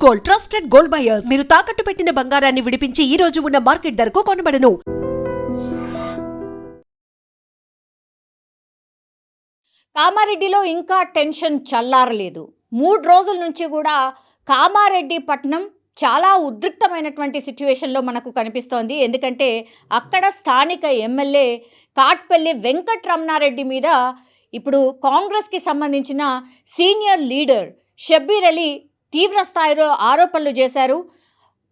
Gold, trusted gold buyers. మీరు తాకట్టు పెట్టిన బంగారాన్ని విడిపించి ఈ రోజు ఉన్న మార్కెట్ ధరకు కొనబడను. కామారెడ్డిలో ఇంకా టెన్షన్ చల్లారలేదు. 3 రోజుల నుంచి కూడా కామారెడ్డి పట్టణం చాలా ఉద్రిక్తమైనటువంటి సిచ్యువేషన్లో మనకు కనిపిస్తోంది. ఎందుకంటే అక్కడ స్థానిక ఎమ్మెల్యే కాట్పల్లి వెంకటరమణారెడ్డి మీద ఇప్పుడు కాంగ్రెస్కి సంబంధించిన సీనియర్ లీడర్ షబ్బీర్ అలీ తీవ్ర స్థాయిలో ఆరోపణలు చేశారు.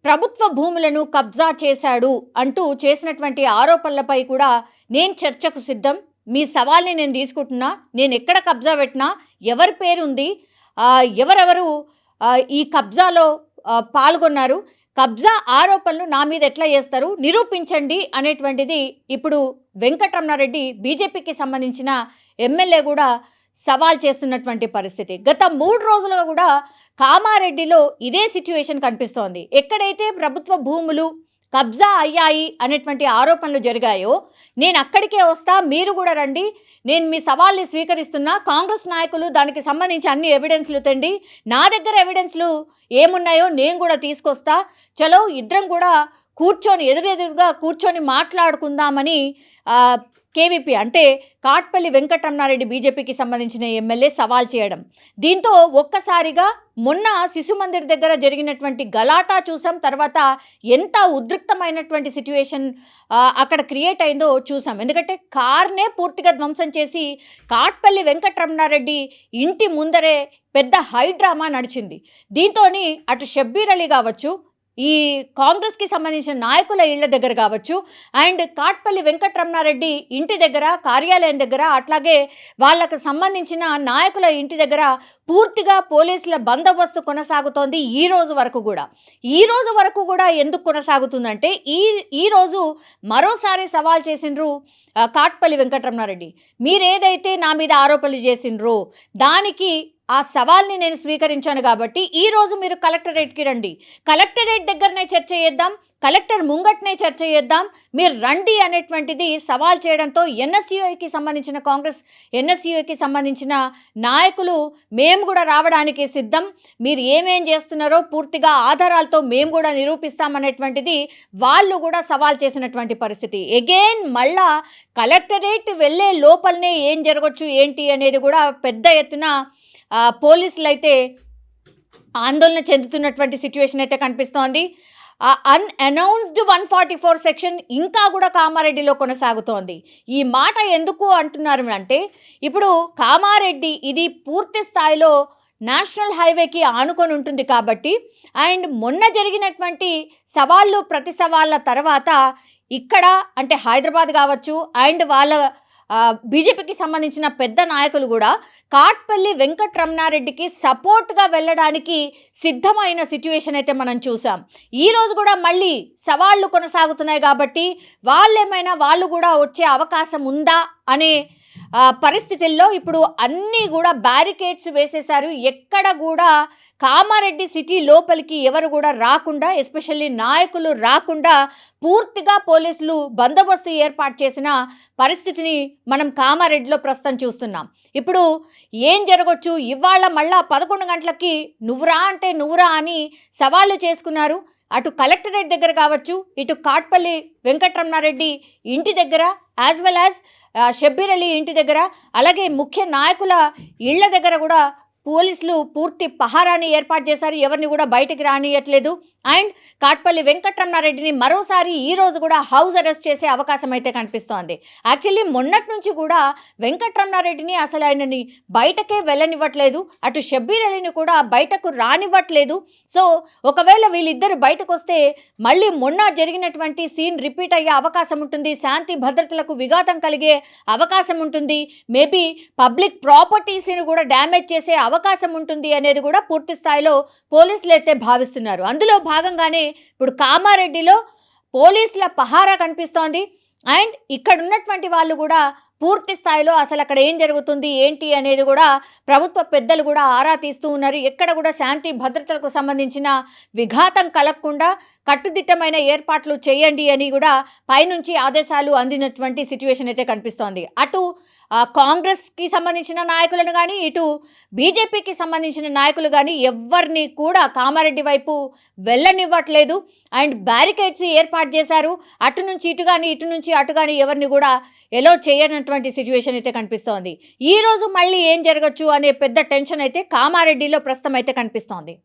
ప్రభుత్వ భూములను కబ్జా చేశాడు అంటూ చేసినటువంటి ఆరోపణలపై కూడా నేను చర్చకు సిద్ధం, మీ సవాల్ని నేను తీసుకుంటున్నా, నేను ఎక్కడ కబ్జా పెట్టినా, ఎవరి పేరుంది, ఎవరెవరు ఈ కబ్జాలో పాల్గొన్నారు, కబ్జా ఆరోపణలు నా మీద ఎట్లా చేస్తారు నిరూపించండి అనేటువంటిది ఇప్పుడు వెంకటరమణారెడ్డి బీజేపీకి సంబంధించిన ఎమ్మెల్యే కూడా సవాల్ చేస్తున్నటువంటి పరిస్థితి. గత 3 రోజులుగా కూడా కామారెడ్డిలో ఇదే సిచ్యువేషన్ కనిపిస్తోంది. ఎక్కడైతే ప్రభుత్వ భూములు కబ్జా అయ్యాయి అనేటువంటి ఆరోపణలు జరిగాయో నేను అక్కడికే వస్తా, మీరు కూడా రండి, నేను మీ సవాల్ని స్వీకరిస్తున్నా, కాంగ్రెస్ నాయకులు దానికి సంబంధించి అన్ని ఎవిడెన్స్లు తెండి, నా దగ్గర ఎవిడెన్స్లు ఏమున్నాయో నేను కూడా తీసుకొస్తా, చలో ఇద్దరం కూడా కూర్చొని ఎదురెదురుగా కూర్చొని మాట్లాడుకుందామని కేవీపీ అంటే కాట్పల్లి వెంకటరమణారెడ్డి బీజేపీకి సంబంధించిన ఎమ్మెల్యే సవాల్ చేయడం, దీంతో ఒక్కసారిగా మొన్న శిశు మందిర్ దగ్గర జరిగినటువంటి గలాటా చూసాం. తర్వాత ఎంత ఉద్రిక్తమైనటువంటి సిచ్యువేషన్ అక్కడ క్రియేట్ అయిందో చూసాం. ఎందుకంటే కార్నే పూర్తిగా ధ్వంసం చేసి కాట్పల్లి వెంకటరమణారెడ్డి ఇంటి ముందరే పెద్ద హైడ్రామా నడిచింది. దీంతో అటు షబ్బీర్ అలీ కావచ్చు, ఈ కాంగ్రెస్కి సంబంధించిన నాయకుల ఇళ్ల దగ్గర కావచ్చు, అండ్ కాట్పల్లి వెంకటరమణారెడ్డి ఇంటి దగ్గర, కార్యాలయం దగ్గర, అట్లాగే వాళ్ళకు సంబంధించిన నాయకుల ఇంటి దగ్గర పూర్తిగా పోలీసుల బందోబస్తు కొనసాగుతోంది ఈ రోజు వరకు కూడా ఎందుకు కొనసాగుతుందంటే ఈరోజు మరోసారి సవాల్ చేసిండ్రు కాట్పల్లి వెంకటరమణారెడ్డి. మీరేదైతే నా మీద ఆరోపణలు చేసిండ్రో దానికి ఆ సవాల్ని నేను స్వీకరించాను కాబట్టి ఈరోజు మీరు కలెక్టరేట్కి రండి, కలెక్టరేట్ దగ్గరనే చర్చ చేద్దాం, కలెక్టర్ ముంగట్నే చర్చ చేద్దాం, మీరు రండి అనేటువంటిది సవాల్ చేయడంతో ఎన్ఎస్యూఐకి సంబంధించిన కాంగ్రెస్ ఎన్ఎస్యూఐకి సంబంధించిన నాయకులు మేము కూడా రావడానికి సిద్ధం, మీరు ఏమేం చేస్తున్నారో పూర్తిగా ఆధారాలతో మేము కూడా నిరూపిస్తామనేటువంటిది వాళ్ళు కూడా సవాల్ చేసినటువంటి పరిస్థితి. ఎగైన్ మళ్ళా కలెక్టరేట్ వెళ్ళే లోపలనే ఏం జరగచ్చు ఏంటి అనేది కూడా పెద్ద ఎత్తున పోలీసులు అయితే ఆందోళన చెందుతున్నటువంటి సిచ్యువేషన్ అయితే కనిపిస్తోంది. అన్అనౌన్స్డ్ 144 సెక్షన్ ఇంకా కూడా కామారెడ్డిలో కొనసాగుతోంది. ఈ మాట ఎందుకు అంటున్నారు అంటే ఇప్పుడు కామారెడ్డి ఇది పూర్తి స్థాయిలో నేషనల్ హైవేకి ఆనుకొని ఉంటుంది కాబట్టి, అండ్ మొన్న జరిగినటువంటి సవాళ్ళు ప్రతి సవాళ్ళ తర్వాత ఇక్కడ అంటే హైదరాబాద్ కావచ్చు అండ్ వాళ్ళ బీజేపీకి సంబంధించిన పెద్ద నాయకులు కూడా కాట్పల్లి వెంకటరమణారెడ్డికి సపోర్ట్గా వెళ్ళడానికి సిద్ధమైన సిచ్యువేషన్ అయితే మనం చూసాం. ఈరోజు కూడా మళ్ళీ సవాళ్ళు కొనసాగుతున్నాయి కాబట్టి వాళ్ళు కూడా వచ్చే అవకాశం ఉందా అనే పరిస్థితుల్లో ఇప్పుడు అన్నీ కూడా బ్యారికేడ్స్ వేసేశారు. ఎక్కడ కూడా కామారెడ్డి సిటీ లోపలికి ఎవరు కూడా రాకుండా, ఎస్పెషల్లీ నాయకులు రాకుండా పూర్తిగా పోలీసులు బందోబస్తు ఏర్పాటు చేసిన పరిస్థితిని మనం కామారెడ్డిలో ప్రస్తుతం చూస్తున్నాం. ఇప్పుడు ఏం జరగవచ్చు, ఇవాళ మళ్ళా 11 గంటలకి నువ్వురా అంటే నువ్వురా అని సవాళ్ళు చేసుకున్నారు. అటు కలెక్టరేట్ దగ్గర కావచ్చు, ఇటు కాట్పల్లి వెంకటరమణారెడ్డి ఇంటి దగ్గర, as well as Shabbir Ali ఇంటి దగ్గర, అలాగే ముఖ్య నాయకుల ఇళ్ల దగ్గర కూడా పోలీసులు పూర్తి పహారాన్ని ఏర్పాటు చేశారు, ఎవరిని కూడా బయటికి రానియట్లేదు. అండ్ కాట్పల్లి వెంకటరమణారెడ్డిని మరోసారి ఈరోజు కూడా హౌస్ అరెస్ట్ చేసే అవకాశం అయితే కనిపిస్తోంది. యాక్చువల్లీ మొన్నటి నుంచి కూడా వెంకటరమణారెడ్డిని అసలు ఆయనని బయటకే వెళ్ళనివ్వట్లేదు, అటు షబ్బీర్ అలీని కూడా బయటకు రానివ్వట్లేదు. సో ఒకవేళ వీళ్ళిద్దరు బయటకు వస్తే మళ్ళీ మొన్న జరిగినటువంటి సీన్ రిపీట్ అయ్యే అవకాశం ఉంటుంది, శాంతి భద్రతలకు విఘాతం కలిగే అవకాశం ఉంటుంది, మేబీ పబ్లిక్ ప్రాపర్టీస్ని కూడా డ్యామేజ్ చేసే అవకాశం ఉంటుంది అనేది కూడా పూర్తి స్థాయిలో పోలీసులు అయితే భావిస్తున్నారు. అందులో భాగంగానే ఇప్పుడు కామారెడ్డిలో పోలీసుల పహారా కనిపిస్తోంది. అండ్ ఇక్కడ ఉన్నటువంటి వాళ్ళు కూడా పూర్తి స్థాయిలో అసలు అక్కడ ఏం జరుగుతుంది ఏంటి అనేది కూడా ప్రభుత్వ పెద్దలు కూడా ఆరా తీస్తూ ఉన్నారు. ఎక్కడ కూడా శాంతి భద్రతలకు సంబంధించిన విఘాతం కలగకుండా కట్టుదిట్టమైన ఏర్పాట్లు చేయండి అని కూడా పైనుంచి ఆదేశాలు అందినటువంటి సిచ్యువేషన్ అయితే కనిపిస్తోంది. అటు కాంగ్రెస్కి సంబంధించిన నాయకులను కానీ, ఇటు బీజేపీకి సంబంధించిన నాయకులు కానీ ఎవ్వరిని కూడా కామారెడ్డి వైపు వెళ్ళనివ్వట్లేదు. అండ్ బ్యారికేడ్స్ ఏర్పాటు చేశారు. అటు నుంచి ఇటు కానీ, ఇటు నుంచి అటు కానీ ఎవరిని కూడా ఎలో చేయనటువంటి సిచ్యువేషన్ అయితే కనిపిస్తోంది. ఈరోజు మళ్ళీ ఏం జరగచ్చు అనే పెద్ద టెన్షన్ అయితే కామారెడ్డిలో ప్రస్తుతం అయితే కనిపిస్తోంది.